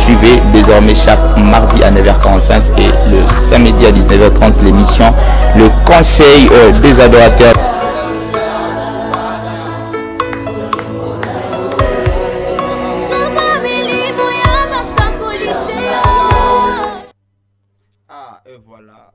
suivez désormais chaque mardi à 9h45 et le samedi à 19h30 l'émission Le Conseil des adorateurs. Ah, et voilà,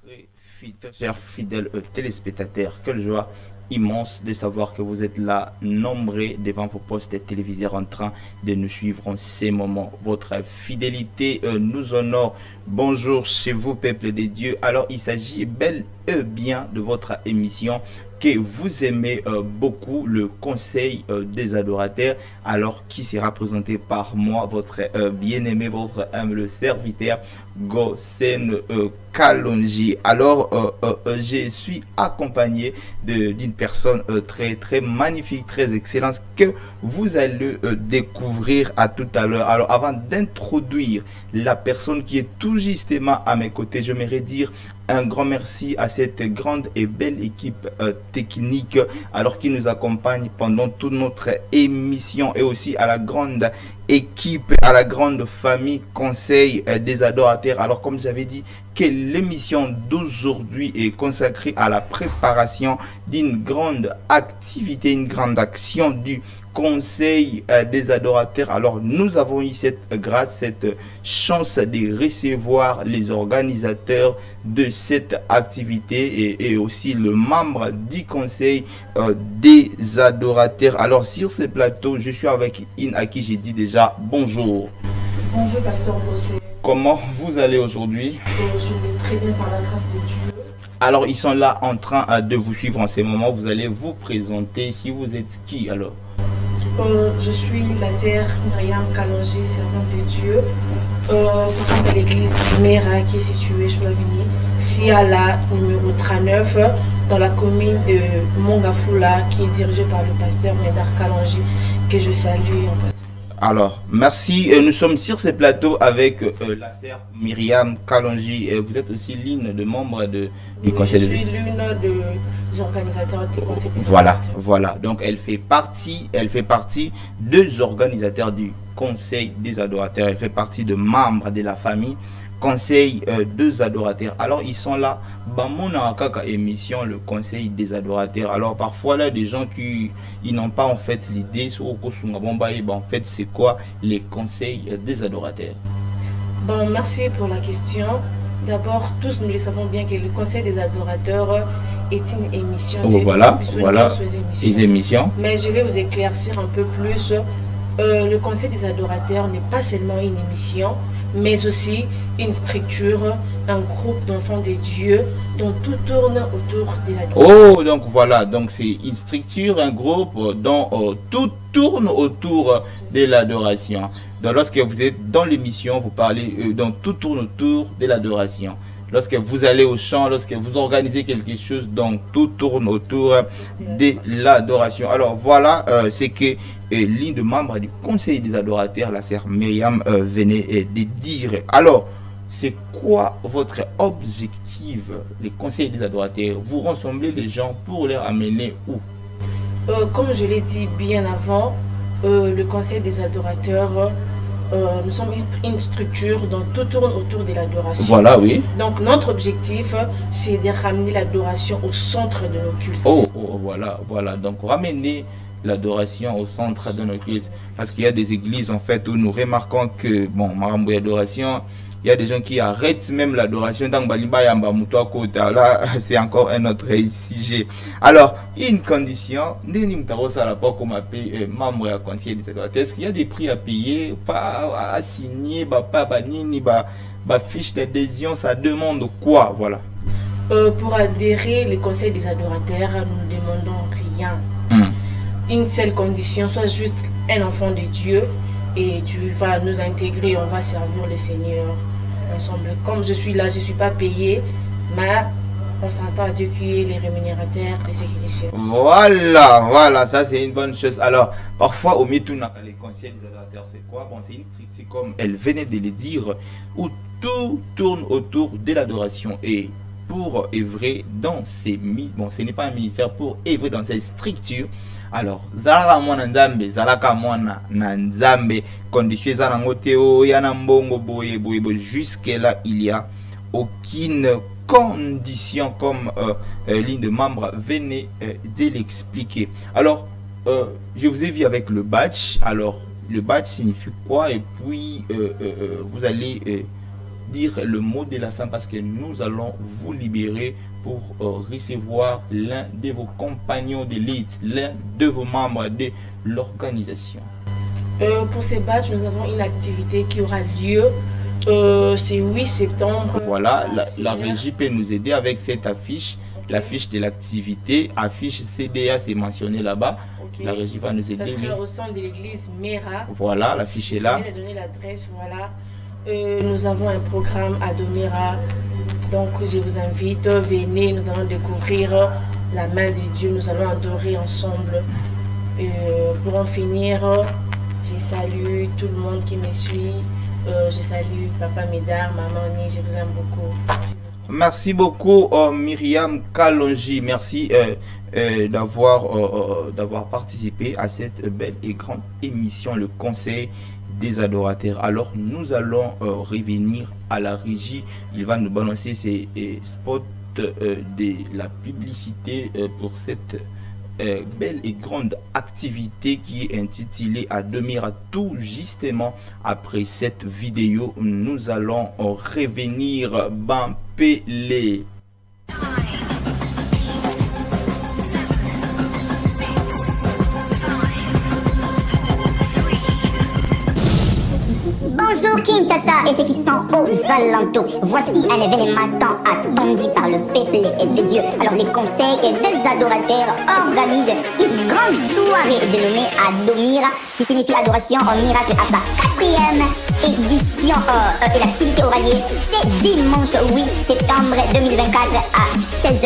très chers fidèles téléspectateurs, quelle joie immense de savoir que vous êtes là, nombreux devant vos postes téléviseurs en train de nous suivre en ces moments. Votre fidélité nous honore. Bonjour chez vous, peuple de Dieu. Alors, il s'agit bel et bien de votre émission que vous aimez beaucoup, le Conseil des adorateurs, alors qui sera présenté par moi, votre bien-aimé, votre humble serviteur, Gosen Kalonji. Alors, je suis accompagné d'une personne très magnifique, très excellente, que vous allez découvrir à tout à l'heure. Alors, avant d'introduire la personne qui est tout justement à mes côtés, j'aimerais dire un grand merci à cette grande et belle équipe technique alors qui nous accompagne pendant toute notre émission, et aussi à la grande équipe, à la grande famille Conseil des adorateurs. Alors, comme j'avais dit, que l'émission d'aujourd'hui est consacrée à la préparation d'une grande activité, une grande action du Conseil des adorateurs. Alors, nous avons eu cette grâce, cette chance de recevoir les organisateurs de cette activité et aussi le membre du Conseil des adorateurs. Alors, sur ce plateau, je suis avec In, à qui j'ai dit déjà bonjour. Bonjour, pasteur Bossé. Comment vous allez aujourd'hui? Je vais très bien par la grâce de Dieu. Alors, ils sont là en train de vous suivre en ces moments. Vous allez vous présenter. Si vous êtes qui alors? Je suis la sœur Myriam Kalonji, servante de Dieu, servante de l'église Mera qui est située sur l'avenue Siala numéro 39 dans la commune de Mongafula, qui est dirigée par le pasteur Médard Kalonji, que je salue en passant. Alors, merci. Nous sommes sur ce plateau avec la sœur Myriam Kalonji. Vous êtes aussi l'une des membres du conseil. Je suis l'une des organisateurs du conseil des adorateurs. Voilà. Donc, elle fait partie des organisateurs du conseil des adorateurs. Elle fait partie de membres de la famille Conseil des adorateurs. Alors, ils sont là. Mon émission, le Conseil des adorateurs. Alors, parfois, là, des gens qui n'ont pas en fait l'idée sur en fait, c'est quoi les conseils des adorateurs? Bon, merci pour la question. D'abord, tous nous le savons bien que le Conseil des adorateurs est une émission. Voilà, ces émissions. Mais je vais vous éclaircir un peu plus. Le Conseil des adorateurs n'est pas seulement une émission, mais aussi une structure, un groupe d'enfants de Dieu dont tout tourne autour de l'adoration. Oh, donc voilà, donc c'est une structure, un groupe dont tout tourne autour de l'adoration. Donc lorsque vous êtes dans l'émission, vous parlez, donc tout tourne autour de l'adoration. Lorsque vous allez au chant, lorsque vous organisez quelque chose, donc tout tourne autour de l'adoration. Alors voilà, c'est que l'une des membres du Conseil des adorateurs, la sœur Myriam, venait de dire. Alors, c'est quoi votre objectif, le Conseil des adorateurs? Vous rassemblez les gens pour les amener où? Comme je l'ai dit bien avant, le Conseil des adorateurs, nous sommes une structure dont tout tourne autour de l'adoration. Voilà, oui. Donc notre objectif, c'est de ramener l'adoration au centre de nos cultes. Voilà. Donc ramener l'adoration au centre de nos cultes. Parce qu'il y a des églises en fait où nous remarquons que, Marambo adoration, il y a des gens qui arrêtent même l'adoration. Là, c'est encore un autre sujet. Alors, une condition, membre à conseil des adorateurs, est-ce qu'il y a des prix à payer, pas à signer, fiche d'adhésion, ça demande quoi? Voilà. Pour adhérer au conseil des adorateurs, nous ne demandons rien. Une seule condition, soit juste un enfant de Dieu et tu vas nous intégrer, on va servir le Seigneur ensemble. Comme je suis là, je ne suis pas payé, mais on s'entend à Dieu qui est les rémunérateurs et ce qui les cherche. Voilà, ça c'est une bonne chose. Alors, parfois, au milieu les conseils des adorateurs, c'est quoi? C'est une structure, comme elle venait de le dire, où tout tourne autour de l'adoration. Et pour œuvrer dans ces ce n'est pas un ministère, pour œuvrer dans cette structure, Alors zalaka mwana nzambe zalaka mwana na nzambe, condition eza nango te oya na mbongo boye boye boye. Jusque là il y a aucune condition comme ligne de membre venait de l'expliquer. Alors je vous ai vu avec le badge. Alors le badge signifie quoi? Et puis vous allez dire le mot de la fin, parce que nous allons vous libérer pour recevoir l'un de vos compagnons d'élite, l'un de vos membres de l'organisation. Pour ces badges, nous avons une activité qui aura lieu c'est 8 septembre. Voilà, la régie peut nous aider avec cette affiche. Okay. L'affiche de l'activité, affiche CDA, c'est mentionné là-bas. Okay. La régie va nous aider. Ça sera au sein de l'église Mera. Voilà, l'affiche est là. Je vais donner l'adresse, voilà. Nous avons un programme à Domira. Donc je vous invite, venez, nous allons découvrir la main de Dieu, nous allons adorer ensemble. Pour en finir, je salue tout le monde qui me suit. Je salue Papa Médard, Maman Ni, je vous aime beaucoup. Merci beaucoup Myriam Kalonji, merci d'avoir participé à cette belle et grande émission, le Conseil des adorateurs. Alors nous allons revenir à la régie. Il va nous balancer ces spots de la publicité pour cette belle et grande activité qui est intitulée à Domira. Tout justement après cette vidéo, nous allons revenir Bampele. Bonjour Kinshasa et ceux qui sont aux alentours. Voici un événement tant attendu par le peuple et de Dieu. Alors les conseils et des adorateurs organisent une grande soirée dénommée Adomira, qui signifie adoration en miracle, à sa 4e édition. Et l'activité aura lieu c'est dimanche 8 septembre 2024 à 16h.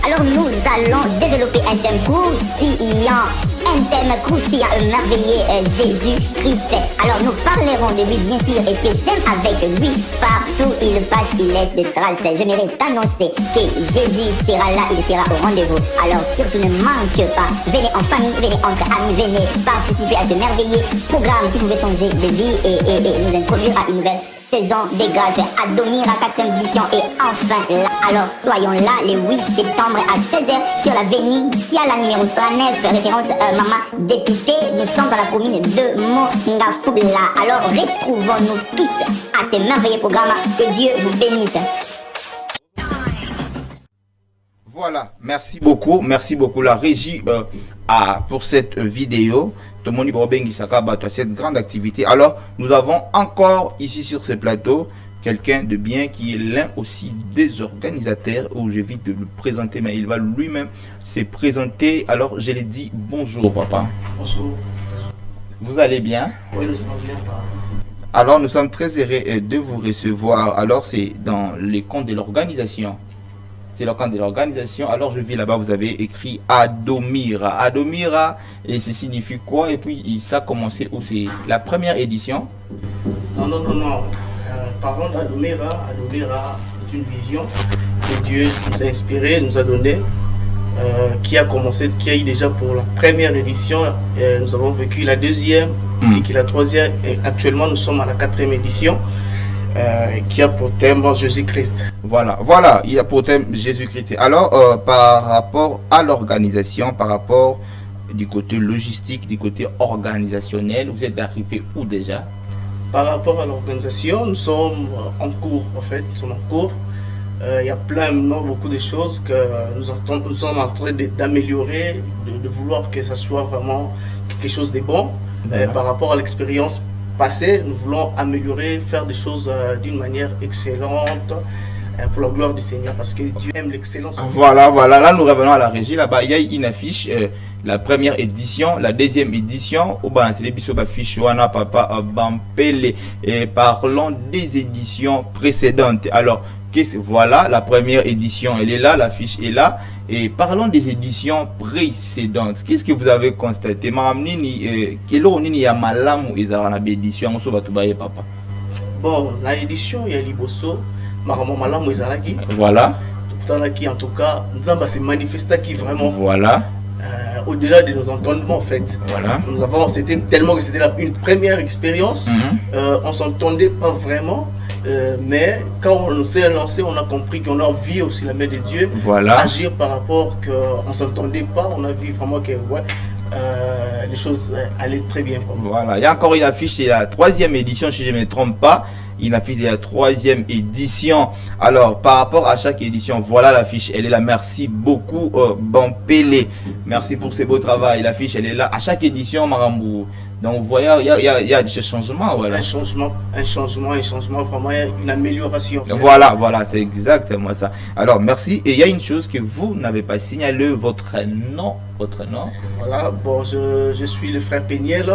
Alors nous allons développer un thème croustillant. Un thème croustillant, merveilleux Jésus-Christ. Alors nous parlerons de lui bien sûr, et que j'aime avec lui. Partout il passe, il laisse des traces. Je mérite d'annoncer que Jésus sera là, il sera au rendez-vous. Alors surtout ne manque pas, venez en famille, venez entre amis, venez participer à ce merveilleux programme qui pouvait changer de vie et nous introduire à une nouvelle saison des grâces à Domira 4e édition. Et enfin là, alors soyons là le 8 septembre à 16h sur l'avenue Siala numéro 39, référence Maman Dépité. Nous sommes dans la commune de Mongafula. Alors retrouvons-nous tous à ce merveilleux programme. Que Dieu vous bénisse. Voilà, merci beaucoup la régie pour cette vidéo. Tomoni Bobengi Sakaba, cette grande activité. Alors, nous avons encore ici sur ce plateau quelqu'un de bien qui est l'un aussi des organisateurs, où j'évite de le présenter, mais il va lui-même se présenter. Alors, je l'ai dit, bonjour papa. Bonjour. Vous allez bien? Oui, nous allons bien. Alors, nous sommes très heureux de vous recevoir. Alors, c'est dans les comptes de l'organisation. C'est le camp de l'organisation. Alors je vis là-bas, vous avez écrit Adomira. Adomira, et ça signifie quoi? Et puis ça a commencé où? C'est la première édition? Non. Parlons d'Adomira. Adomira, c'est une vision que Dieu nous a inspiré, nous a donné, qui a eu déjà pour la première édition. Nous avons vécu la deuxième, ici qui est la troisième, et actuellement nous sommes à la 4e édition. Qui a pour thème Jésus-Christ. Voilà, il a pour thème Jésus-Christ. Alors, par rapport à l'organisation, par rapport du côté logistique, du côté organisationnel, vous êtes arrivé où déjà? Par rapport à l'organisation, nous sommes en cours, en fait, nous sommes en cours. Il y a beaucoup de choses que nous sommes en train d'améliorer, de vouloir que ça soit vraiment quelque chose de bon. Par rapport à l'expérience passé, nous voulons améliorer, faire des choses d'une manière excellente pour la gloire du Seigneur, parce que Dieu aime l'excellence. Voilà, là nous revenons à la régie. Là-bas, il y a une affiche, la première édition, la deuxième édition. C'est les bisous affiches Wana Papa Bampele. Et parlons des éditions précédentes. Alors, voilà, la première édition, elle est là, l'affiche est là. Et parlons des éditions précédentes. Qu'est-ce que vous avez constaté? Bon, la édition, il y a Liboso, voilà. En tout cas, Nzamba s'est manifesté qui vraiment. Voilà. au-delà de nos entendements en fait. Voilà. C'était tellement que c'était une première expérience, on s'entendait pas vraiment. Mais quand on s'est lancé, on a compris qu'on a vu aussi la main de Dieu agir par rapport qu'on ne s'entendait pas. On a vu vraiment que les choses allaient très bien. Voilà, il y a encore une affiche, c'est la 3e édition si je ne me trompe pas. Une affiche de la 3e édition. Alors, par rapport à chaque édition, voilà l'affiche. Elle est là. Merci beaucoup, Bampélé. Merci pour ce beau travail. L'affiche, elle est là. À chaque édition, Marambou. Donc, vous voyez, il y a des changements. Voilà. Un changement, vraiment une amélioration. Voilà, c'est exactement ça. Alors, merci. Et il y a une chose que vous n'avez pas signalé, votre nom. Voilà, bon, je suis le frère Péniel.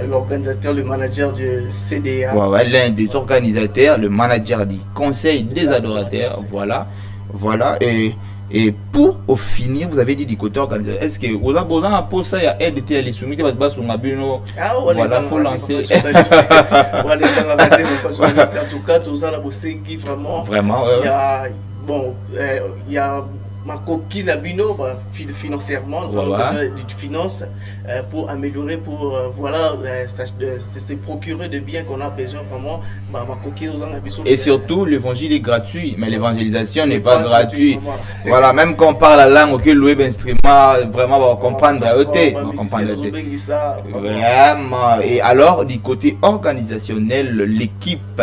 L'organisateur, le manager du CDA. L'un des organisateurs, le manager du Conseil des adorateurs. Voilà. Et pour finir, vous avez dit du côté organisateur. Est-ce que vous avez besoin pour ça, il y a aide de les soumis, voilà, faut lancer. En tout cas, tout ça, qui vraiment. Il y a ma coquille Nabino, financièrement, nous avons besoin de finances pour améliorer, pour se procurer de biens qu'on a besoin vraiment. Ma coquille, et surtout, l'évangile est gratuit, mais l'évangélisation n'est pas gratuite. Voilà, même quand on parle la langue, auquel le web instrument, vraiment, on va comprendre la hauteur. Vraiment. Et alors, du côté organisationnel, l'équipe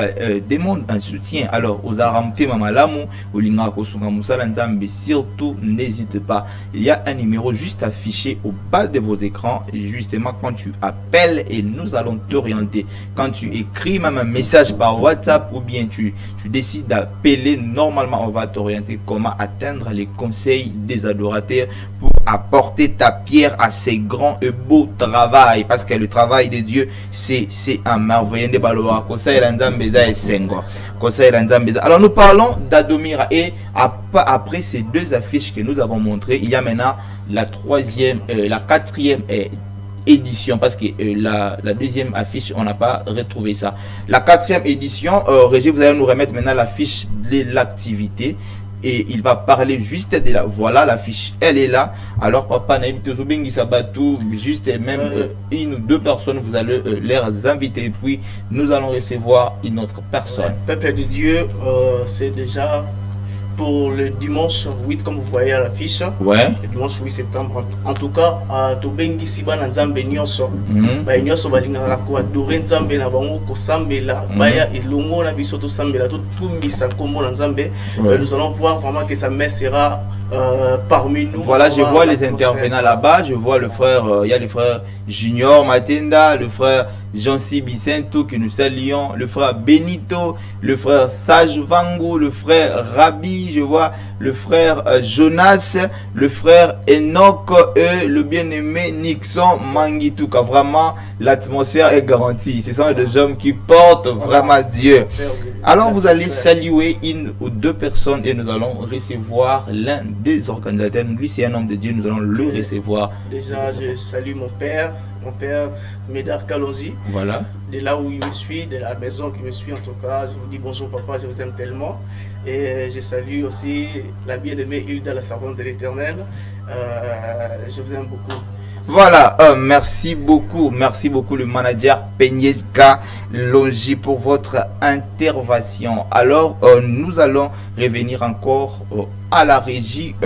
demande un soutien. Alors, aux Aramte Mamalamu, aux Lingako Sungamusala Nzambe, surtout, n'hésite pas. Il y a un numéro juste affiché au bas de vos écrans. Justement, quand tu appelles et nous allons t'orienter. Quand tu écris même un message par WhatsApp ou bien tu décides d'appeler, normalement, on va t'orienter comment atteindre les conseils des adorateurs pour apporter ta pierre à ces grands et beaux travail. Parce que le travail de Dieu, c'est un merveilleux de Baloa. Alors, nous parlons d'Adomira et après ces deux affiches que nous avons montrées, il y a maintenant la 4e édition, parce que la deuxième affiche, on n'a pas retrouvé ça. La 4e édition, Régis, vous allez nous remettre maintenant l'affiche de l'activité. Et il va parler juste de là. Voilà, l'affiche, elle est là. Alors, papa, juste même une ou deux personnes, vous allez les inviter. Et puis, nous allons recevoir une autre personne. Peuple de Dieu, c'est déjà pour le dimanche 8, comme vous voyez à l'affiche. Le dimanche 8 septembre. En tout cas, Tobengi Siba Nzambe Nyonso. Nyonso balingaka ko adorer Nzambe na bango ko sambela. Baya elongo na biso to sambela to misa kombo Nzambe. Nous allons voir vraiment que sa messe sera parmi nous. Voilà, je vois les intervenants là-bas. Je vois le frère, il y a le frère Junior Matenda, le frère Jean-C Bicento que nous saluons, le frère Benito, le frère Sage Vango, le frère Rabi, je vois le frère Jonas, le frère Enoch et le bien-aimé Nixon Mangituka. Vraiment, l'atmosphère est garantie. Ce sont des hommes qui portent vraiment Dieu. Alors, vous allez saluer une ou deux personnes et nous allons recevoir l'un des organisateurs. Lui, c'est un homme de Dieu, nous allons le recevoir. Déjà, je salue mon père Médard Kalonzi. Voilà. De là où il me suit, de la maison qui me suit en tout cas. Je vous dis bonjour papa, je vous aime tellement. Et je salue aussi la bien-aimée Hilda, la servante de l'Éternel. Je vous aime beaucoup. Voilà, merci beaucoup le manager Penyedka Longi pour votre intervention. Alors, nous allons revenir encore à la régie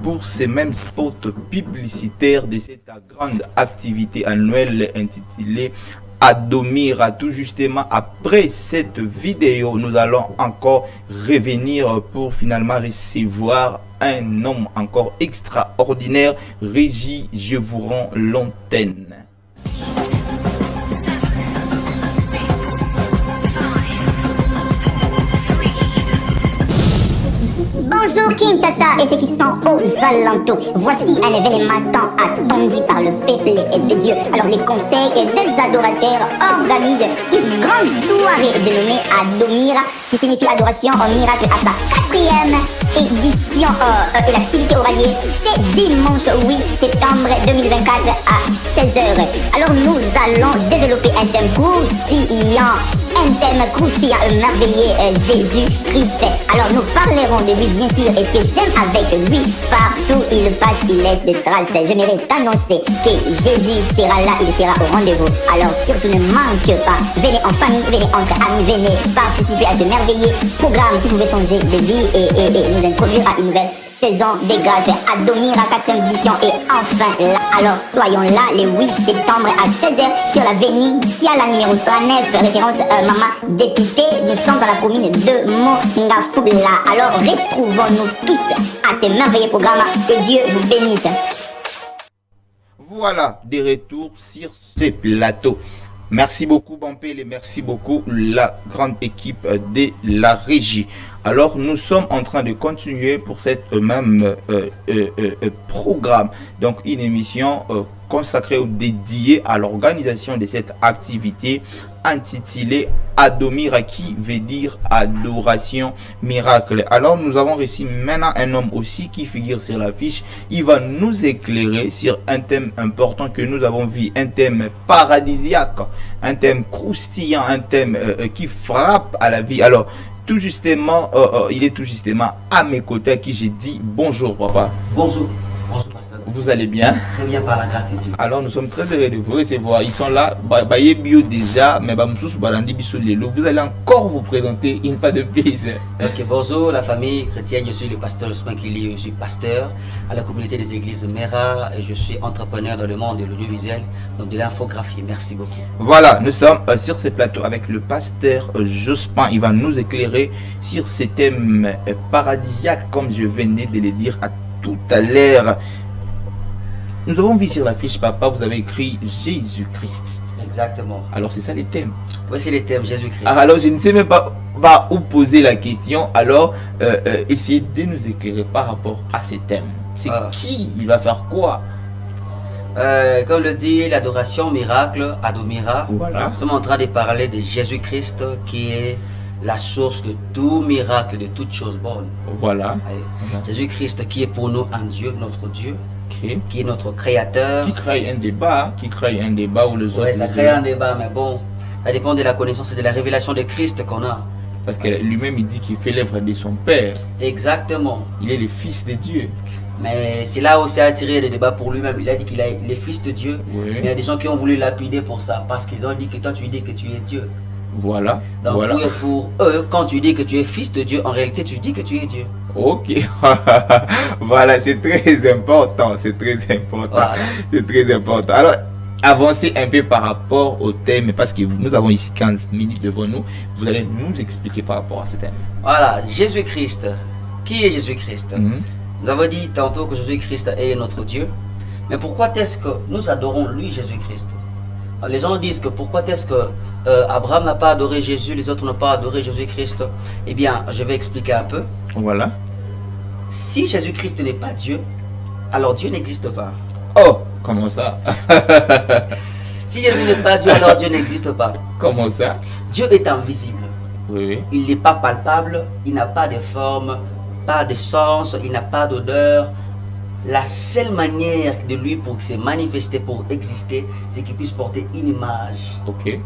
pour ces mêmes spots publicitaires de cette grande activité annuelle intitulée Adomira. Tout justement après cette vidéo, nous allons encore revenir pour finalement recevoir un homme encore extraordinaire. Régie, je vous rends l'antenne. Bonjour Kinshasa et ceux qui sont aux alentours. Voici un événement tant attendu par le peuple et de Dieu. Alors les conseils des adorateurs organisent une grande soirée dénommée Adomira, qui signifie adoration en miracle, à sa 4e édition. Et l'activité aura lieu c'est dimanche 8 septembre 2024 à 16h. Alors nous allons développer un thème croustillant, un thème croustillant, merveilleux, Jésus-Christ. Alors nous parlerons de lui bien sûr, et ce que j'aime avec lui, partout il passe, il laisse des traces. Je mérite d'annoncer que Jésus sera là, il sera au rendez-vous. Alors surtout ne manque pas, venez en famille, venez entre amis, venez participer à ce merveilleux programme qui pouvait changer de vie et nous introduire à une nouvelle saison des grâces, Adomira 4e édition et enfin là, alors soyons là le 8 septembre à 16h sur l'avenue Tiala numéro 39, référence Mama Dépité. Nous sommes dans la commune de Mongafula. Alors retrouvons-nous tous à ce merveilleux programme. Que Dieu vous bénisse. Voilà, des retours sur ces plateaux. Merci beaucoup Bampel et merci beaucoup la grande équipe de la régie. Alors nous sommes en train de continuer pour cette même programme. Donc une émission consacrée ou dédiée à l'organisation de cette activité intitulée Adomira, qui veut dire adoration miracle. Alors nous avons reçu maintenant un homme aussi qui figure sur l'affiche. Il va nous éclairer sur un thème important que nous avons vu, un thème paradisiaque, un thème croustillant, un thème qui frappe à la vie. Alors tout justement, il est tout justement à mes côtés, à qui j'ai dit bonjour papa. Bonjour. Bonjour pasteur. Vous allez bien? Très bien par la grâce de Dieu. Alors nous sommes très heureux de vous recevoir. Ils sont là, bio déjà, mais vous allez encore vous présenter une fois de plus. Ok, bonjour la famille chrétienne, je suis le pasteur Jospin Kili, je suis pasteur à la communauté des églises Mera et je suis entrepreneur dans le monde de l'audiovisuel, donc de l'infographie. Merci beaucoup. Voilà, nous sommes sur ce plateau avec le pasteur Jospin. Il va nous éclairer sur ces thèmes paradisiaques, comme je venais de le dire à tout à l'heure. Nous avons vu sur la fiche papa, vous avez écrit Jésus-Christ. Exactement. Alors c'est ça les thèmes. Oui, c'est les thèmes Jésus-Christ. Alors je ne sais même pas où poser la question. Alors essayez de nous éclairer par rapport à ces thèmes. C'est qui? Il va faire quoi? Comme le dit l'adoration miracle, Adomira, voilà. Nous sommes en train de parler de Jésus-Christ qui est la source de tout miracle, de toute chose bonne. Voilà. Jésus-Christ qui est pour nous un Dieu, notre Dieu, qui est notre créateur. Qui crée un débat, où les autres... Oui, ça crée un débat, mais bon, ça dépend de la connaissance et de la révélation de Christ qu'on a. Parce que lui-même, il dit qu'il fait l'œuvre de son Père. Exactement. Il est le Fils de Dieu. Mais c'est là où c'est attiré des débats pour lui-même. Il a dit qu'il est le Fils de Dieu. Oui. Mais il y a des gens qui ont voulu lapider pour ça, parce qu'ils ont dit que toi, tu dis que tu es Dieu. Voilà. Donc voilà. Pour eux, quand tu dis que tu es fils de Dieu, en réalité tu dis que tu es Dieu. Ok. Voilà, c'est très important. C'est très important. Voilà. C'est très important. Alors, avancez un peu par rapport au thème, parce que nous avons ici 15 minutes devant nous. Vous allez nous expliquer par rapport à ce thème. Voilà, Jésus-Christ. Qui est Jésus-Christ? Nous avons dit tantôt que Jésus-Christ est notre Dieu. Mais pourquoi est-ce que nous adorons lui, Jésus-Christ? Les gens disent que pourquoi est-ce que Abraham n'a pas adoré Jésus, les autres n'ont pas adoré Jésus-Christ. Eh bien, je vais expliquer un peu. Voilà. Si Jésus-Christ n'est pas Dieu, alors Dieu n'existe pas. Oh, comment ça? Si Jésus n'est pas Dieu, alors Dieu n'existe pas. Comment ça? Dieu est invisible. Oui. Il n'est pas palpable, il n'a pas de forme, pas de sens, il n'a pas d'odeur. La seule manière de lui pour se manifester, pour exister, c'est qu'il puisse porter une image. Ok.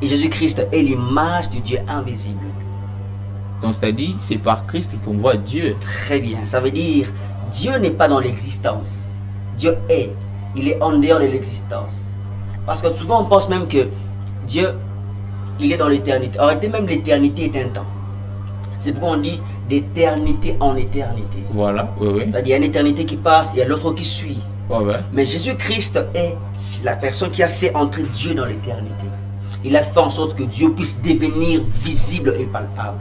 Et Jésus-Christ est l'image du Dieu invisible. Donc c'est-à-dire, c'est par Christ qu'on voit Dieu. Très bien, ça veut dire, Dieu n'est pas dans l'existence. Dieu est. Il est en dehors de l'existence. Parce que souvent on pense même que Dieu, il est dans l'éternité. En réalité, même l'éternité est un temps. C'est pourquoi on dit d'éternité en éternité. Voilà, oui, oui. C'est-à-dire, il y a une éternité qui passe, il y a l'autre qui suit. Ouais, ouais. Mais Jésus-Christ est la personne qui a fait entrer Dieu dans l'éternité. Il a fait en sorte que Dieu puisse devenir visible et palpable.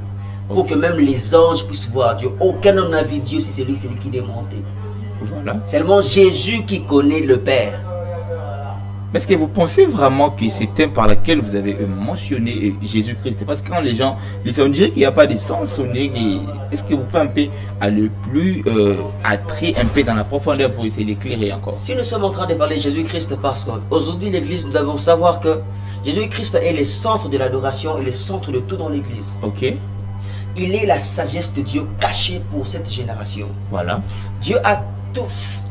Pour que même les anges puissent voir Dieu. Aucun homme n'a vu Dieu si c'est lui qui est monté. Voilà. Seulement Jésus qui connaît le Père. Est-ce que vous pensez vraiment que c'est un par lequel vous avez mentionné Jésus-Christ? Parce que quand les gens lisent, on dirait qu'il n'y a pas de sens. Est-ce que vous pouvez un peu aller plus attrer un peu dans la profondeur pour essayer d'éclairer encore? Si nous sommes en train de parler de Jésus-Christ, parce qu'aujourd'hui l'église, nous devons savoir que Jésus-Christ est le centre de l'adoration et le centre de tout dans l'église. Ok. Il est la sagesse de Dieu cachée pour cette génération. Voilà. Dieu a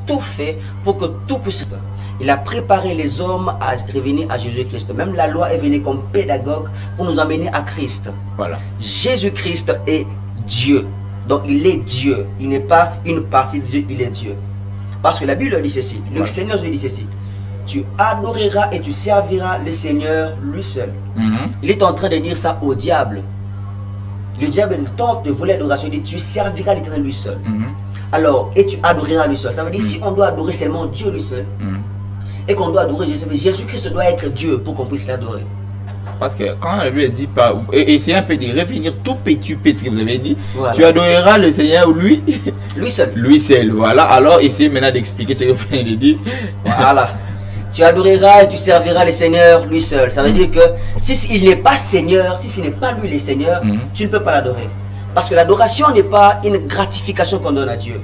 tout fait pour que tout puisse. Il a préparé les hommes à revenir à Jésus-Christ. Même la loi est venue comme pédagogue pour nous amener à Christ. Voilà. Jésus-Christ est Dieu. Donc il est Dieu. Il n'est pas une partie de Dieu, il est Dieu. Parce que la Bible dit ceci. Le Voilà. Seigneur dit ceci. Tu adoreras et tu serviras le Seigneur lui seul. Il est en train de dire ça au diable. Le diable tente de voler l'adoration. Il dit tu serviras l'Éternel lui seul. Alors, et tu adoreras lui seul. Ça veut dire si on doit adorer seulement Dieu lui seul, et qu'on doit adorer Jésus-Christ doit être Dieu pour qu'on puisse l'adorer. Parce que quand la Bible dit pas, essayez un peu de revenir tout petit ce que vous avez dit, Voilà. tu adoreras le Seigneur lui, Lui seul. lui seul. Voilà. Alors essayez maintenant d'expliquer ce que vous venez de dire. Voilà. Tu adoreras et tu serviras le Seigneur lui seul. Ça veut dire que si il n'est pas Seigneur, si ce n'est pas lui le Seigneur, tu ne peux pas l'adorer. Parce que l'adoration n'est pas une gratification qu'on donne à Dieu.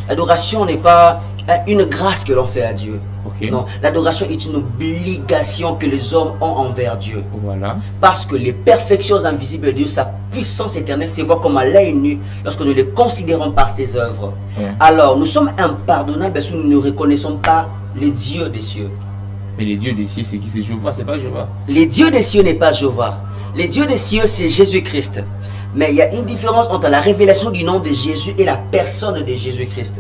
L'adoration n'est pas une grâce que l'on fait à Dieu. Ok. Non, l'adoration est une obligation que les hommes ont envers Dieu. Voilà. Parce que les perfections invisibles de Dieu, sa puissance éternelle, se voit comme à l'œil nu lorsque nous les considérons par ses œuvres. Alors, nous sommes impardonnables parce que nous ne reconnaissons pas les dieux des cieux. Mais les dieux des cieux, c'est qui? C'est Jéhovah, c'est pas Jéhovah. Les dieux des cieux n'est pas Jéhovah. Les dieux des cieux, c'est Jésus-Christ. Mais il y a une différence entre la révélation du nom de Jésus et la personne de Jésus-Christ.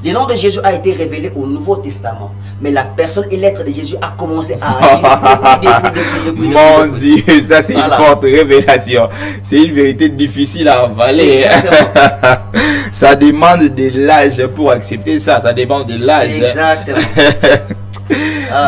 Le nom de Jésus a été révélé au Nouveau Testament. Mais la personne et l'être de Jésus a commencé à agir depuis. Mon Dieu, ça c'est Voilà. une forte révélation. C'est une vérité difficile à avaler. Exactement. Ça demande de l'âge pour accepter ça. Ça demande de l'âge. Exactement.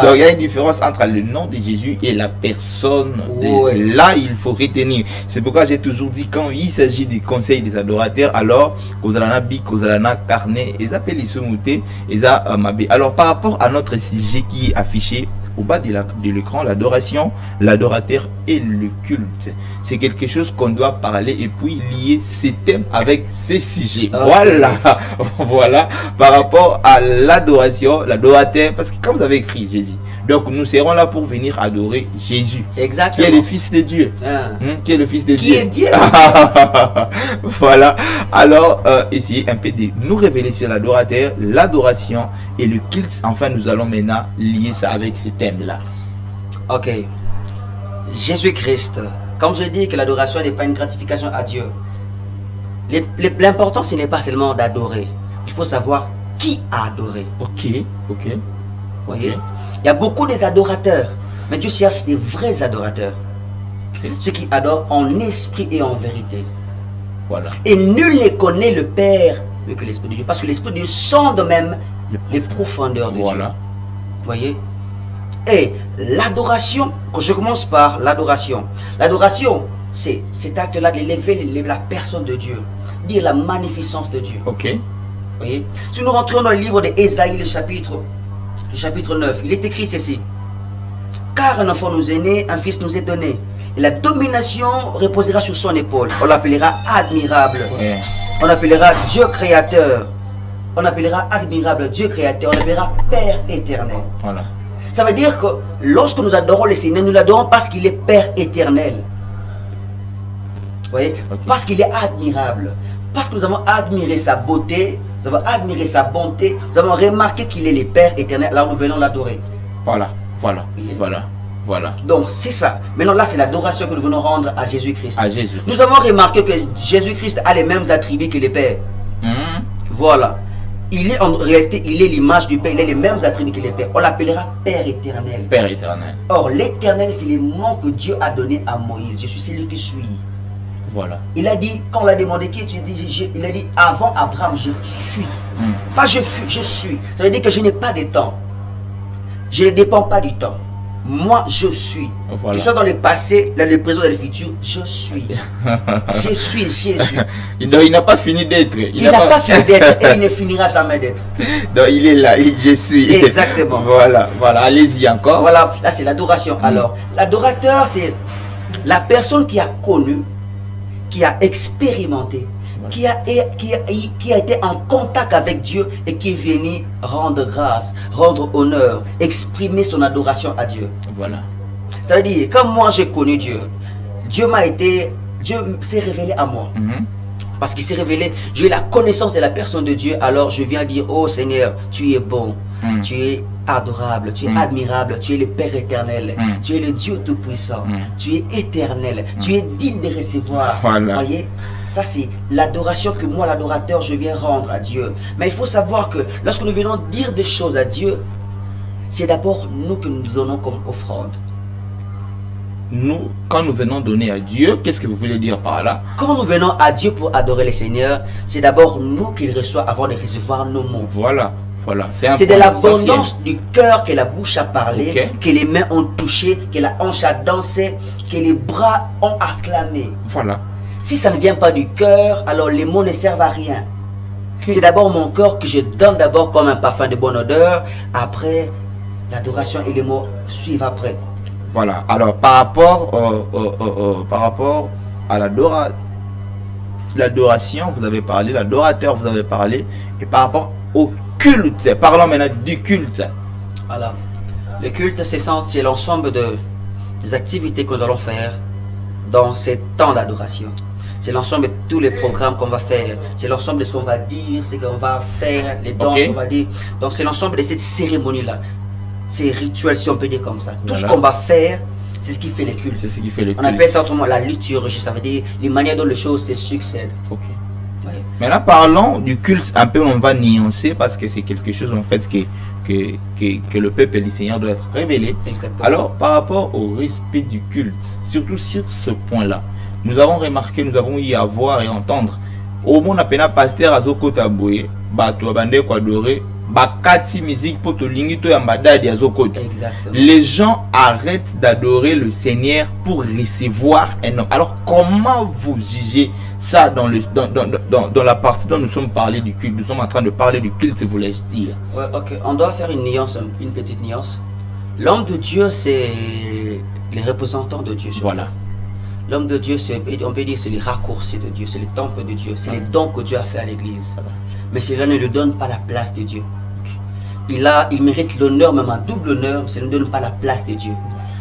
Donc il y a une différence entre le nom de Jésus et la personne. Ouais. Là, il faut retenir. C'est pourquoi j'ai toujours dit quand il s'agit des conseils des adorateurs, alors Kozalana Bi, Kozalana Carnet, ils appellent les Sumouté, ils a Mabé. Alors par rapport à notre sujet qui est affiché au bas de l'écran, l'adoration, l'adorateur et le culte. C'est quelque chose qu'on doit parler et puis lier ces thèmes avec ces sujets. Okay. Voilà, voilà, par rapport à l'adoration, l'adorateur, parce que comme vous avez écrit Jésus, donc nous serons là pour venir adorer Jésus, Exactement. qui est le Fils de Dieu. Qui est le Fils de Qui Dieu. est Dieu. Voilà. Alors, essayez un peu de nous révéler sur l'adorateur, l'adoration et le culte. Enfin, nous allons maintenant lier ça avec ces thèmes-là. Ok. Jésus-Christ. Comme je dis que l'adoration n'est pas une gratification à Dieu. L'important, ce n'est pas seulement d'adorer. Il faut savoir qui a adoré. Ok, ok. Vous voyez? Il y a beaucoup des adorateurs. Mais Dieu cherche des vrais adorateurs. Ok. Ceux qui adorent en esprit et en vérité. Voilà. Et nul ne connaît le Père mieux que l'Esprit de Dieu. Parce que l'Esprit de Dieu sonde même les profondeurs de Dieu. Voilà. Vous voyez? Et l'adoration, quand je commence par l'adoration. L'adoration, c'est cet acte-là de lever la personne de Dieu. Dire la magnificence de Dieu. Ok. Vous voyez? Si nous rentrons dans le livre d'Ésaïe, le chapitre 9, il est écrit ceci. Car un enfant nous est né, un fils nous est donné. Et la domination reposera sur son épaule. On l'appellera admirable. Ouais. On appellera Dieu créateur. On appellera admirable Dieu créateur. On appellera Père éternel. Voilà. Ça veut dire que lorsque nous adorons le Seigneur, nous l'adorons parce qu'il est Père éternel. Vous voyez? Ok. Parce qu'il est admirable. Parce que nous avons admiré sa beauté, nous avons admiré sa bonté, nous avons remarqué qu'il est le Père éternel. Alors nous venons l'adorer. Voilà. Voilà. Oui. Voilà. Voilà. Donc c'est ça. Maintenant là, c'est l'adoration que nous venons rendre à Jésus-Christ. À Jésus. Nous avons remarqué que Jésus-Christ a les mêmes attributs que le Père. Voilà. Il est en réalité, il est l'image du Père, il a les mêmes attributs que le Père. On l'appellera Père éternel. Père éternel. Or, l'éternel, c'est le nom que Dieu a donné à Moïse. Je suis celui qui suis. Voilà. Il a dit, quand on l'a demandé qui tu dis, il a dit, avant Abraham, je suis. Pas je fus, je suis. Ça veut dire que je n'ai pas de temps. Je ne dépends pas du temps. Moi, je suis. Voilà. Que ce soit dans le passé, dans le présent, dans le futur, je suis. Je suis Jésus. Il n'a pas fini d'être. Il n'a pas fini d'être et il ne finira jamais d'être. Donc il est là, je suis. Exactement. Voilà, voilà. Allez-y encore. Voilà, là c'est l'adoration. Alors, l'adorateur, c'est la personne qui a connu, qui a expérimenté, qui a été en contact avec Dieu et qui est venu rendre grâce, rendre honneur, exprimer son adoration à Dieu. Voilà. Ça veut dire, comme moi j'ai connu Dieu, Dieu s'est révélé à moi. Parce qu'il s'est révélé, j'ai la connaissance de la personne de Dieu, alors je viens dire, oh Seigneur, tu es bon, tu es adorable, tu es admirable, tu es le Père éternel, tu es le Dieu tout-puissant, tu es éternel, tu es digne de recevoir. Voilà. Voyez, ça c'est l'adoration que moi, l'adorateur, je viens rendre à Dieu. Mais il faut savoir que lorsque nous venons dire des choses à Dieu, c'est d'abord nous que nous donnons comme offrande. Nous, quand nous venons donner à Dieu, qu'est-ce que vous voulez dire par là? Quand nous venons à Dieu pour adorer le Seigneur, c'est d'abord nous qu'il reçoit avant de recevoir nos mots. Voilà, voilà. C'est de l'abondance du cœur que la bouche a parlé, que les mains ont touché, que la hanche a dansé, que les bras ont acclamé. Voilà. Si ça ne vient pas du cœur, alors les mots ne servent à rien. C'est d'abord mon cœur que je donne d'abord comme un parfum de bonne odeur. Après, l'adoration et les mots suivent après. Voilà. Alors, par rapport à l'adoration, vous avez parlé, l'adorateur, vous avez parlé, et par rapport au culte, parlons maintenant du culte. Voilà. Le culte, c'est l'ensemble des activités que nous allons faire dans ces temps d'adoration. C'est l'ensemble de tous les programmes qu'on va faire. C'est l'ensemble de ce qu'on va dire, ce qu'on va faire, les danses qu'on va dire. Donc, c'est l'ensemble de cette cérémonie-là. Ces rituels, si on peut dire comme ça. Tout ce qu'on va faire, c'est ce qui fait les cultes. C'est ce qui fait les On cultes. appelle ça autrement la liturgie. Ça veut dire les manières dont les choses se succèdent. Ok. Ouais. Maintenant, parlons du culte. Un peu, on va nuancer parce que c'est quelque chose en fait que le peuple du Seigneur doit être révélé. Exactement. Alors, par rapport au respect du culte, surtout sur ce point-là, nous avons remarqué, nous avons eu à voir et entendre. Au monde appelé pasteur Azoko Taboué, Bato Abande Kwadore, Bakati musique pour to lingi to yambada di Azoko. Exactement. Les gens arrêtent d'adorer le Seigneur pour recevoir un homme. Alors, comment vous jugez ça dans la partie dont nous sommes parlé du culte? Nous sommes en train de parler du culte, voulais-je dire. Ouais, ok. On doit faire une nuance, une petite nuance. L'homme de Dieu, c'est les représentants de Dieu. Voilà. L'homme de Dieu, on peut dire c'est les raccourcis de Dieu, c'est les temples de Dieu, c'est les dons que Dieu a fait à l'église. Mais cela ne lui donne pas la place de Dieu. Il mérite l'honneur, même un double honneur, mais ça ne donne pas la place de Dieu.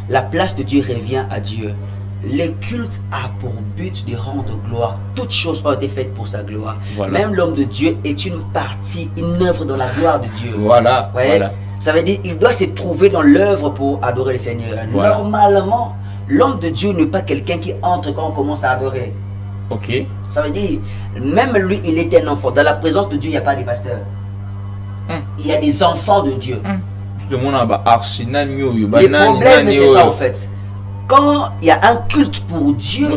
La place de Dieu revient à Dieu. Le culte a pour but de rendre gloire. Toutes choses ont été faites pour sa gloire. Voilà. Même l'homme de Dieu est une partie, une œuvre dans la gloire de Dieu. Voilà. Voilà. Ça veut dire qu'il doit se trouver dans l'œuvre pour adorer le Seigneur. Voilà. Normalement, l'homme de Dieu n'est pas quelqu'un qui entre quand on commence à adorer. Ok. Ça veut dire, même lui, il est un enfant. Dans la présence de Dieu, il n'y a pas de pasteur. Il y a des enfants de Dieu. Le problème, c'est ça en fait. Quand il y a un culte pour Dieu,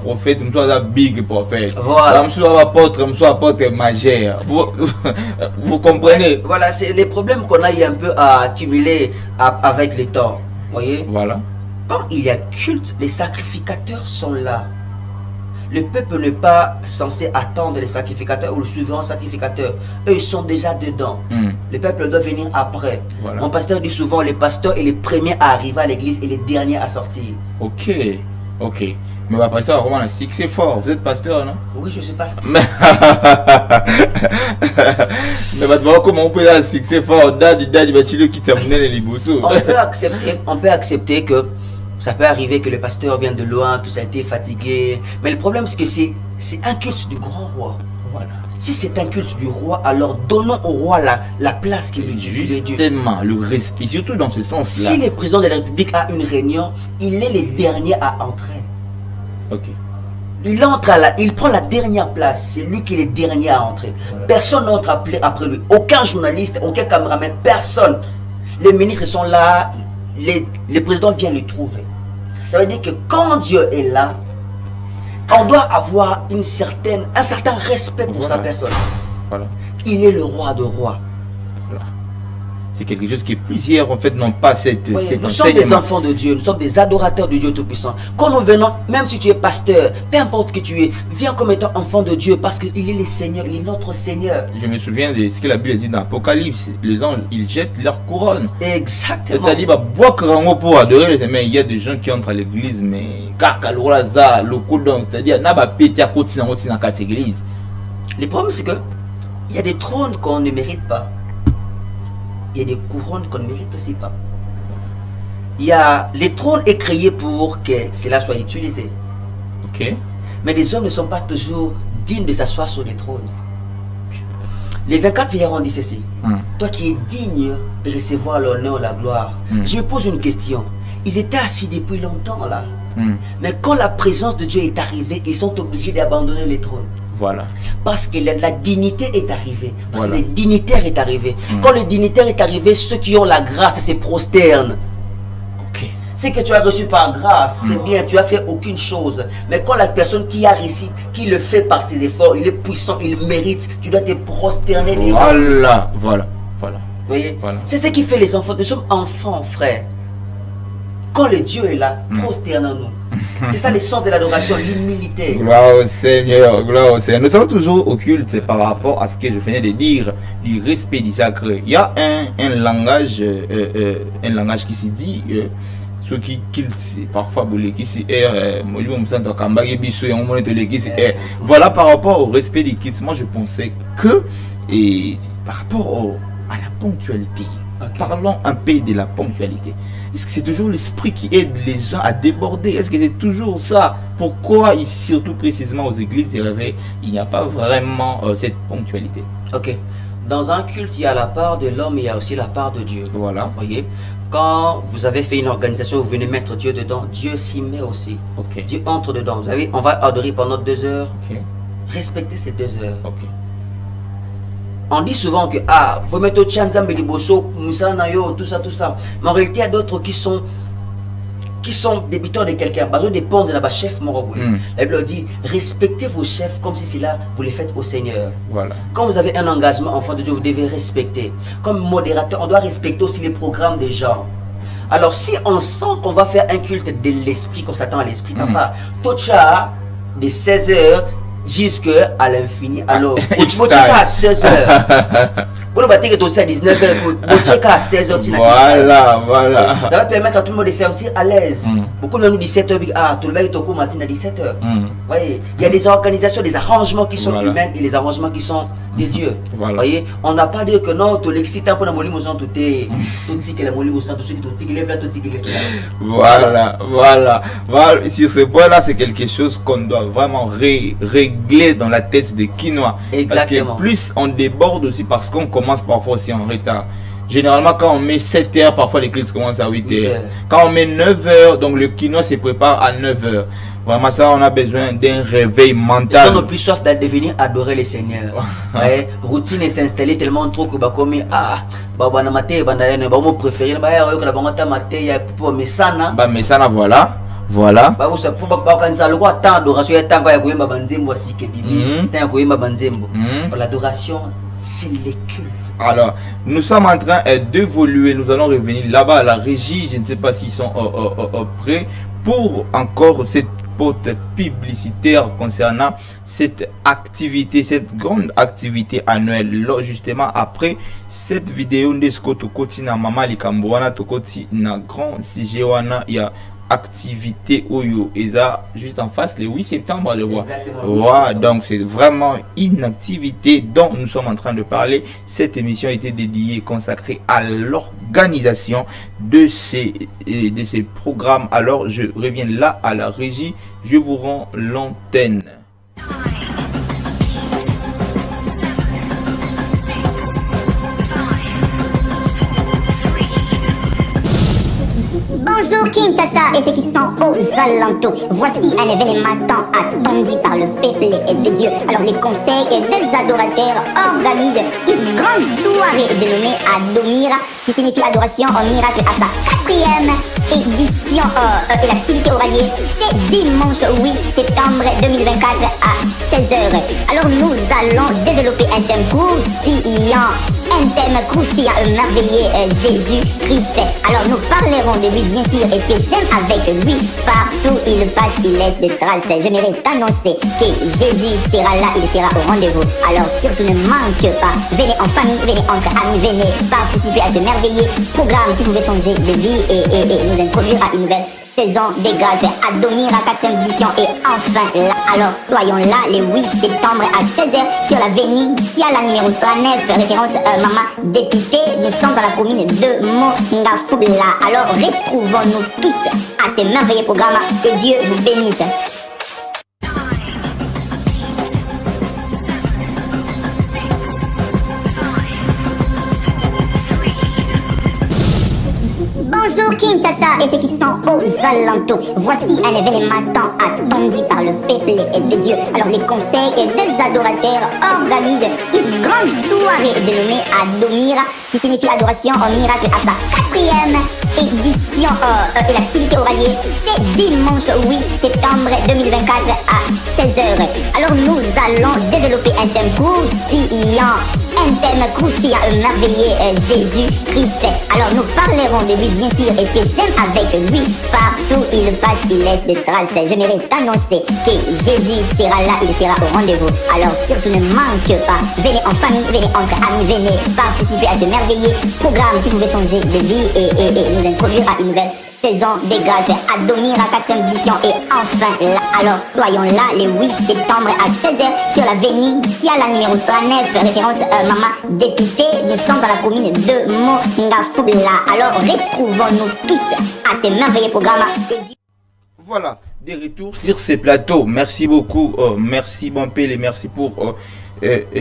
prophète, big prophète. Voilà. Vous comprenez? Voilà, c'est les problèmes qu'on a eu un peu à accumuler avec le temps. Voyez? Voilà. Quand il y a culte, les sacrificateurs sont là. Le peuple n'est pas censé attendre les sacrificateurs ou le souverain sacrificateur. Eux, ils sont déjà dedans. Le peuple doit venir après. Voilà. Mon pasteur dit souvent, le pasteur est le premier à arriver à l'église et le dernier à sortir. Ok, ok. Mais votre pasteur a vraiment un succès fort. Vous êtes pasteur, non? Oui, je suis pasteur. Mais comment on peut avoir un succès fort? On peut accepter que ça peut arriver que le pasteur vient de loin, tout ça a été fatigué. Mais le problème, c'est que c'est un culte du grand roi. Voilà. Si c'est un culte du roi, alors donnons au roi la place qu'il lui dit. Justement, le respect, surtout dans ce sens-là. Si le président de la République a une réunion, il est le dernier à entrer. Ok. Il prend la dernière place. C'est lui qui est le dernier à entrer. Personne n'entre après lui. Aucun journaliste, aucun caméraman, personne. Les ministres sont là. Le président vient le trouver. Ça veut dire que quand Dieu est là, on doit avoir un certain respect pour sa personne. Voilà. Il est le roi de rois. Voilà. C'est quelque chose que plusieurs en fait n'ont pas cette nous sommes des enfants de Dieu, nous sommes des adorateurs du Dieu Tout-Puissant. Quand nous venons, même si tu es pasteur, peu importe qui tu es, viens comme étant enfant de Dieu parce qu'il est le Seigneur, il est notre Seigneur. Je me souviens de ce que la Bible dit dans l'Apocalypse. Les gens, ils jettent leur couronne. Exactement. C'est-à-dire, pour adorer les Seigneur, il y a des gens qui entrent à l'église, mais c'est-à-dire, le problème, c'est que il y a des trônes qu'on ne mérite pas. Il y a des couronnes qu'on ne mérite aussi pas. Le trône est créé pour que cela soit utilisé. Ok. Mais les hommes ne sont pas toujours dignes de s'asseoir sur les trônes. Les 24 vieillards ont dit ceci. Toi qui es digne de recevoir l'honneur, la gloire. Je me pose une question. Ils étaient assis depuis longtemps là. Mais quand la présence de Dieu est arrivée, ils sont obligés d'abandonner les trônes. Voilà. Parce que la dignité est arrivée. Parce Voilà. que le dignitaire est arrivé. Quand le dignitaire est arrivé, ceux qui ont la grâce se prosternent. Ok. Ce que tu as reçu par grâce, c'est bien, tu as fait aucune chose. Mais quand la personne qui a réussi, qui le fait par ses efforts, il est puissant, il mérite, tu dois te prosterner devant. Voilà. Voilà. Voilà. Vous voyez? Voilà. C'est ce qui fait les enfants. Nous sommes enfants, frère. Quand le Dieu est là, prosternons-nous. C'est ça l'essence de l'adoration, l'humilité. Gloire au Seigneur, gloire au Seigneur. Nous sommes toujours occultes par rapport à ce que je venais de dire, du respect du sacré. Il y a un langage qui se dit, ceux qui parfois qui se voilà par rapport au respect du kids. Moi je pensais que, et par rapport à la ponctualité, parlons un peu de la ponctualité. Est-ce que c'est toujours l'esprit qui aide les gens à déborder? Est-ce que c'est toujours ça? Pourquoi ici, surtout précisément aux églises des réveils, il n'y a pas vraiment cette ponctualité? Ok. Dans un culte, il y a la part de l'homme et il y a aussi la part de Dieu. Voilà. Vous voyez? Quand vous avez fait une organisation, vous venez mettre Dieu dedans, Dieu s'y met aussi. Ok. Dieu entre dedans. Vous savez, on va adorer pendant 2 heures. Ok. Respectez ces 2 heures. Ok. On dit souvent que vous mettez au Tchanzam Beliboso, Moussa Nayo, tout ça. Mais en réalité, il y a d'autres qui sont débiteurs de quelqu'un. Parce que dépend de la chef Moroboué. La Bible dit respectez vos chefs comme si c'est là, vous les faites au Seigneur. Voilà. Quand vous avez un engagement enfant de Dieu, vous devez respecter. Comme modérateur, on doit respecter aussi les programmes des gens. Alors, si on sent qu'on va faire un culte de l'esprit, qu'on s'attend à l'esprit, papa, Tocha, de 16h jusqu'à l'infini. Alors, tu checker à 16h. Vous le battez que tu à 19h, vous checker à 16h. Voilà. Ça va permettre à tout le monde de se sentir à l'aise. Beaucoup de nous 17h, tout le monde est au cours matin à 17h. Voyez, il y a des organisations, des arrangements qui sont humains et les arrangements qui sont de Dieu. Voyez, on n'a pas dit que non, tu l'excites un peu dans le molimo sans tout est tout ce que le molimo sans tout ce qui tout est là, tout ce qui est là. Voilà. Sur ce point-là, c'est quelque chose qu'on doit vraiment régler dans la tête de Quinoa. Exactement. Parce que plus on déborde aussi parce qu'on commence parfois aussi en retard. Généralement, quand on met 7 heures, parfois les clips commencent à 8 heures. Quand on met 9 heures, donc le quinoa se prépare à 9 heures. Vraiment, ça, on a besoin d'un réveil mental. On n'a plus soif de devenir adorer le Seigneur. Routine est s'installer tellement trop que comme préféré, voilà. L'adoration, c'est les cultes. Alors, nous sommes en train d'évoluer. Nous allons revenir là-bas à la régie. Je ne sais pas s'ils sont prêts pour encore cette spot publicitaire concernant cette activité, cette grande activité annuelle. Là, justement, après cette vidéo, na mama likamboana tokoti na grand sijewana ya activité Oyo Eza juste en face le 8 septembre le voit. Voilà, donc c'est vraiment une activité dont nous sommes en train de parler. Cette émission a été dédiée, consacrée à l'organisation de ces programmes. Alors je reviens là à la régie, je vous rends l'antenne. Bonjour Kinshasa et ceux qui sont aux alentours. Voici un événement tant attendu par le peuple et de Dieu. Alors les conseils des adorateurs organisent une grande soirée dénommée Adomira, qui signifie adoration au miracle, à sa 4e édition. Et l'activité aura lieu c'est dimanche 8 septembre 2024 à 16h. Alors nous allons développer un thème croustillant. Un thème croustillant, merveilleux Jésus-Christ. Alors nous parlerons de lui bien sûr et que j'aime avec lui. Partout il passe, il laisse des traces. J'aimerais t'annoncer que Jésus sera là, il sera au rendez-vous. Alors surtout ne manque pas. Venez en famille, venez entre amis, venez participer à ce merveilleux programme qui pouvait changer de vie et nous introduire à une nouvelle saison des grâces. Adomira 4e édition et enfin là. Alors soyons là le 8 septembre à 16h sur l'avenue Siala numéro 39, référence Mama Dépité. Nous sommes dans la commune de Mongafula. Alors retrouvons-nous tous à ce merveilleux programme. Que Dieu vous bénisse. Bonjour Kinshasa et ceux qui sont aux alentours. Voici un événement tant attendu par le peuple de Dieu. Alors les conseils des adorateurs organisent une grande soirée dénommée Adomira, qui signifie adoration au miracle, à sa 4e édition. Et l'activité aura lieu ce dimanche 8 septembre 2024 à 16h. Alors nous allons développer un thème croustillant. Un thème croustillant, merveilleux, Jésus-Christ. Alors nous parlerons de lui, bien sûr, et ce que j'aime avec lui, partout il passe, il laisse des traces. J'aimerais t'annoncer que Jésus sera là, il sera au rendez-vous. Alors surtout ne manque pas, venez en famille, venez entre amis, venez participer à ce merveilleux programme qui pouvait changer de vie et nous introduire à une nouvelle saison des grâces, Adomira 4e édition et enfin là, alors soyons là le 8 septembre à 16h sur l'avenue Siala numéro 39, référence Maman Dépité. Nous sommes dans la commune de Mongafula. Alors retrouvons-nous tous à ce merveilleux programme. Voilà, des retours sur ces plateaux. Merci beaucoup, merci Bampele, merci pour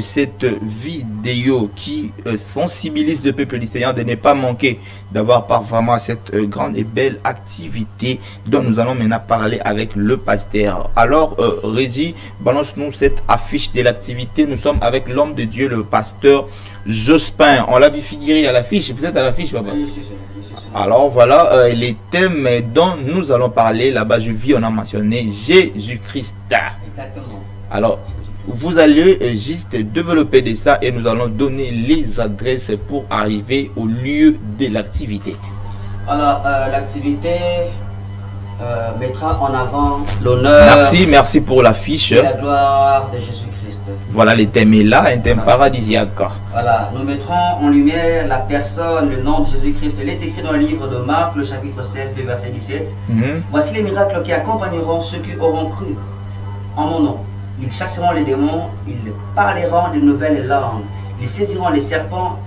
cette vidéo qui sensibilise le peuple lycéen de ne pas manquer d'avoir part vraiment à cette grande et belle activité dont nous allons maintenant parler avec le pasteur. Alors Reggie, balance-nous cette affiche de l'activité. Nous sommes avec l'homme de Dieu, le pasteur Jospin. On l'a vu figurer à l'affiche. Vous êtes à l'affiche, papa? Alors voilà les thèmes dont nous allons parler. Là-bas, je vis, on a mentionné Jésus-Christ. Exactement. Alors, vous allez juste développer de ça et nous allons donner les adresses pour arriver au lieu de l'activité. Alors, l'activité mettra en avant l'honneur. Merci pour l'affiche. La gloire de Jésus-Christ. Voilà, le thème est là, un thème paradisiaque. Voilà, nous mettrons en lumière la personne, le nom de Jésus-Christ. Il est écrit dans le livre de Marc, le chapitre 16, le verset 17. Voici les miracles qui accompagneront ceux qui auront cru en mon nom. Ils chasseront les démons, ils parleront de nouvelles langues, ils saisiront les serpents,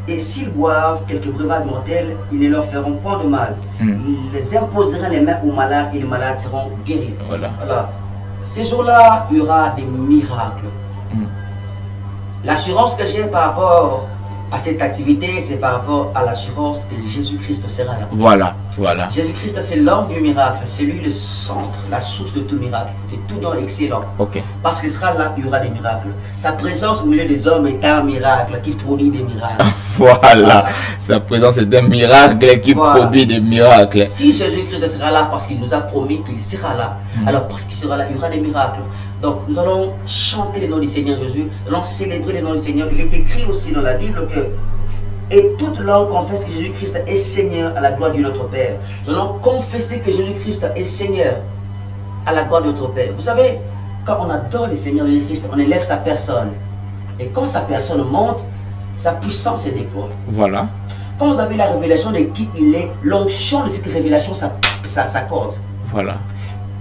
et s'ils boivent quelques breuvages mortels, ils ne leur feront point de mal. Ils imposeront les mains aux malades et les malades seront guéris. Voilà. Ces jours-là, il y aura des miracles. L'assurance que j'ai par rapport à cette activité, c'est par rapport à l'assurance que Jésus-Christ sera là. Voilà. Jésus-Christ, c'est l'homme du miracle, c'est lui le centre, la source de tout miracle, de tout don excellent. Parce qu'il sera là, il y aura des miracles. Sa présence au milieu des hommes est un miracle qui produit des miracles. Voilà, sa présence est un miracle qui produit des miracles. Si Jésus-Christ sera là parce qu'il nous a promis qu'il sera là, alors parce qu'il sera là, il y aura des miracles. Donc nous allons chanter le nom du Seigneur Jésus, nous allons célébrer le nom du Seigneur. Il est écrit aussi dans la Bible que et toute langue confesse que Jésus-Christ est Seigneur à la gloire de notre Père. Nous allons confesser que Jésus-Christ est Seigneur à la gloire de notre Père. Vous savez, quand on adore le Seigneur Jésus-Christ, on élève sa personne. Et quand sa personne monte, sa puissance se déploie. Voilà. Quand vous avez la révélation de qui il est, l'onction de cette révélation s'accorde. Voilà.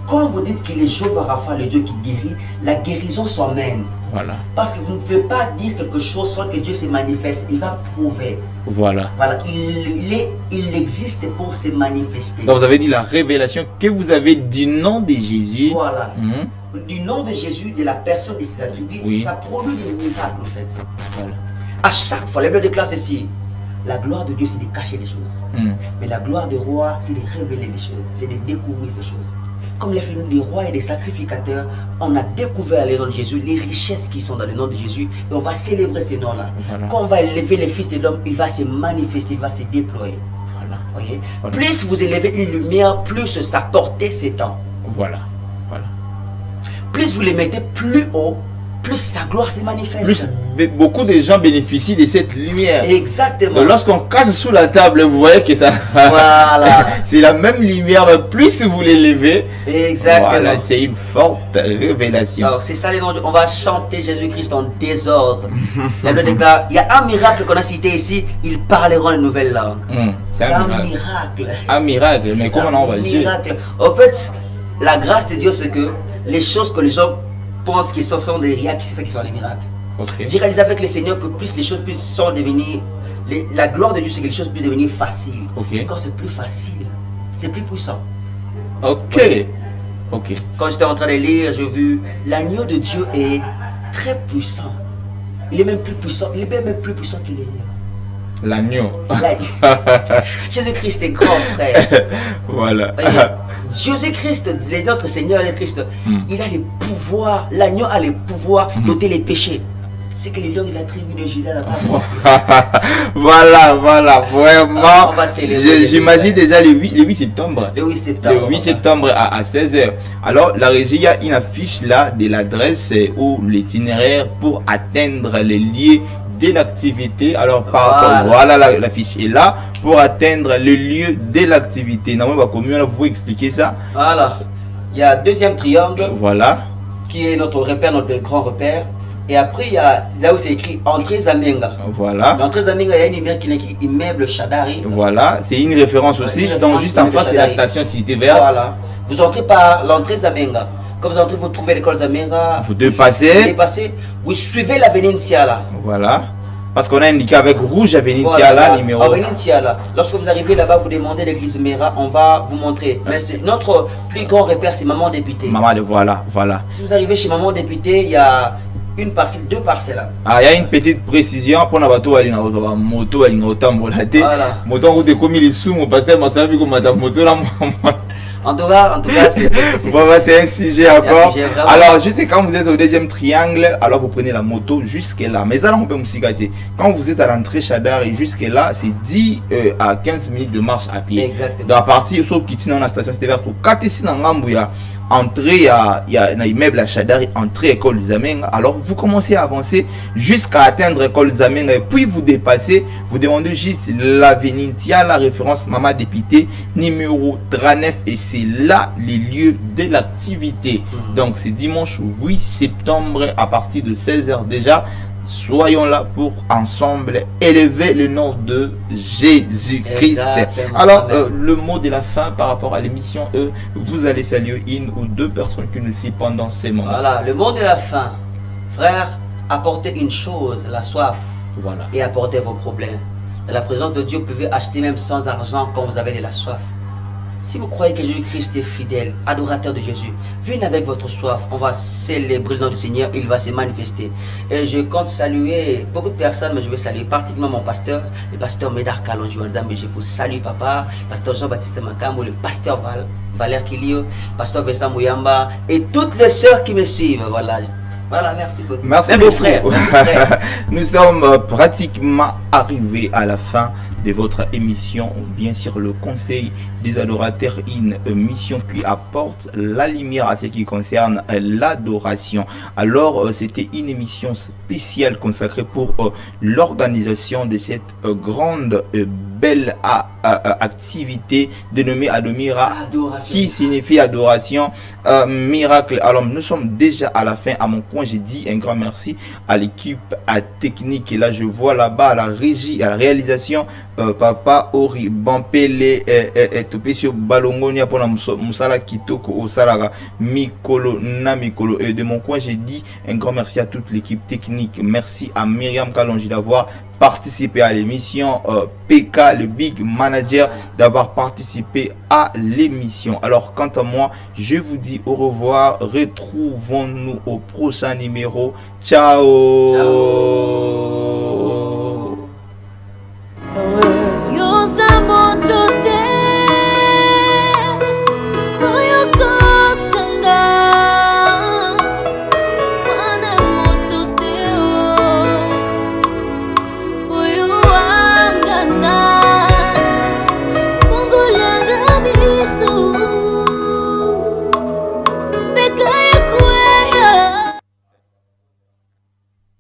Quand vous dites qu'il est Jéhovah Rapha, le Dieu qui guérit, la guérison s'emmène. Voilà. Parce que vous ne pouvez pas dire quelque chose sans que Dieu se manifeste. Il va prouver. Voilà. Il existe pour se manifester. Donc vous avez dit la révélation que vous avez du nom de Jésus. Voilà. Du nom de Jésus, de la personne de ses attributs, ça produit des miracles en fait. Voilà. À chaque fois, la Bible déclare ceci. La gloire de Dieu, c'est de cacher les choses. Mais la gloire du roi, c'est de révéler les choses. C'est de découvrir ces choses. Comme les films des rois et des sacrificateurs, on a découvert le nom de Jésus, les richesses qui sont dans le nom de Jésus, et on va célébrer ces noms-là. Voilà. Quand on va élever le Fils de l'homme, il va se manifester, il va se déployer. Voilà. Voyez? Voilà. Plus vous élevez une lumière, plus sa portée s'étend. Voilà. Plus vous les mettez plus haut, plus sa gloire se manifeste. Plus beaucoup de gens bénéficient de cette lumière. Exactement. Lorsqu'on cache sous la table, vous voyez que ça. Voilà. C'est la même lumière, mais plus vous l'élevez. Exactement. Voilà, c'est une forte révélation. Alors, c'est ça les noms. On va chanter Jésus-Christ en désordre. La Bible déclare, il y a un miracle qu'on a cité ici, ils parleront une nouvelle langue. C'est un miracle. Un miracle, mais comment on va dire? En fait, la grâce de Dieu, c'est que les choses que les gens pensent qu'ils sont des miracles, c'est ça qui sont des miracles. J'ai réalisé avec le Seigneur que plus les choses sont devenues, la gloire de Dieu, c'est quelque chose qui peut devenir facile. Et quand c'est plus facile, c'est plus puissant. Quand j'étais en train de lire, j'ai vu l'agneau de Dieu est très puissant. Il est même plus puissant, il est même plus puissant que l'Élie. L'agneau. Jésus-Christ est grand, frère. Voilà. Jésus-Christ, notre Seigneur et Christ, il a les pouvoirs, l'agneau a les pouvoirs d'ôter les péchés. C'est que les lions de la tribu de Juda là-bas. Voilà, vraiment. On va célébrer. J'imagine déjà le 8 septembre. Le 8 septembre. Le 8 septembre à 16h. Alors, la régie, il y a une affiche là de l'adresse ou l'itinéraire pour atteindre les lieux de l'activité. Alors, voilà l'affiche est là pour atteindre le lieu de l'activité. Normalement, vous pouvez expliquer ça. Voilà. Il y a deuxième triangle. Voilà. Qui est notre repère, notre grand repère. Et après, il y a là où c'est écrit entrée Zamenga. Voilà. L'entrée Zamenga, il y a une immeuble qui est écrit immeuble Chadari. Voilà, c'est une référence aussi. Donc, juste en face de la station Cité Verte. Voilà. Vous entrez par l'entrée Zamenga. Quand vous entrez, vous trouvez l'école Zamenga. Vous dépassez. Vous suivez l'avenue Ntiala. Voilà. Parce qu'on a indiqué avec rouge avenue Ntiala, numéro. Avenue Ntiala. Lorsque vous arrivez là-bas, vous demandez l'église Mera, on va vous montrer. Mais notre plus grand repère, c'est Maman Député. Voilà. Si vous arrivez chez Maman Député, il y a une parcelle, deux parcelles. Ah, il y a une petite précision pour la moto, elle moto, elle voilà. Moto, on a commis les sous, mon pasteur m'a servi comme madame moto là. En tout cas, c'est un sujet encore. Alors, juste quand vous êtes au deuxième triangle, alors vous prenez la moto jusque là. Mais là, on peut me gâter. Quand vous êtes à l'entrée Chadar et jusque là, c'est 10 à 15 minutes de marche à pied. Exactement. Donc, à partir, sauf qu'il dans la station, c'était vers tout. Quand ici dans Ngambouya, entrée, il y a un immeuble à Chadari, entrée école Zamenga. Alors vous commencez à avancer jusqu'à atteindre école Zamenga et puis vous dépassez, vous demandez juste l'avenue Tia, la référence Maman Député numéro 39 et c'est là les lieux de l'activité. Donc c'est dimanche 8 septembre à partir de 16h déjà. Soyons là pour ensemble élever le nom de Jésus-Christ. Alors, le mot de la fin par rapport à l'émission, vous allez saluer une ou deux personnes qui nous suivent pendant ces moments. Voilà, le mot de la fin. Frère, apportez une chose, la soif. Voilà. Et apportez vos problèmes. Dans la présence de Dieu, vous pouvez acheter même sans argent quand vous avez de la soif. Si vous croyez que Jésus-Christ est fidèle, adorateur de Jésus, venez avec votre soif. On va célébrer le nom du Seigneur, il va se manifester. Et je compte saluer beaucoup de personnes, mais je vais saluer particulièrement mon pasteur, le pasteur Médard Kalonjouanzam, mais je vous salue papa, le pasteur Jean-Baptiste Makambo, le pasteur Valère Kilio, le pasteur Vincent Mouyamba et toutes les sœurs qui me suivent. Voilà, merci beaucoup. Merci beaucoup. Frère. Nous sommes pratiquement arrivés à la fin de votre émission, bien sûr le conseil des adorateurs, une mission qui apporte la lumière à ce qui concerne l'adoration. Alors c'était une émission spéciale consacrée pour l'organisation de cette grande belle activité dénommée Adomira, qui signifie adoration, miracle. Alors nous sommes déjà à la fin. À mon point, j'ai dit un grand merci à l'équipe technique et là je vois là-bas à la régie, à la réalisation, papa Ori Bampele Topesio Balongonia pour la Musala Kitoko Osalaga Mikolo na Mikolo. Et de mon coin, j'ai dit un grand merci à toute l'équipe technique. Merci à Myriam Kalonji d'avoir participé à l'émission, PK le big manager d'avoir participé à l'émission. Alors quant à moi, je vous dis au revoir, retrouvons-nous au prochain numéro. Ciao.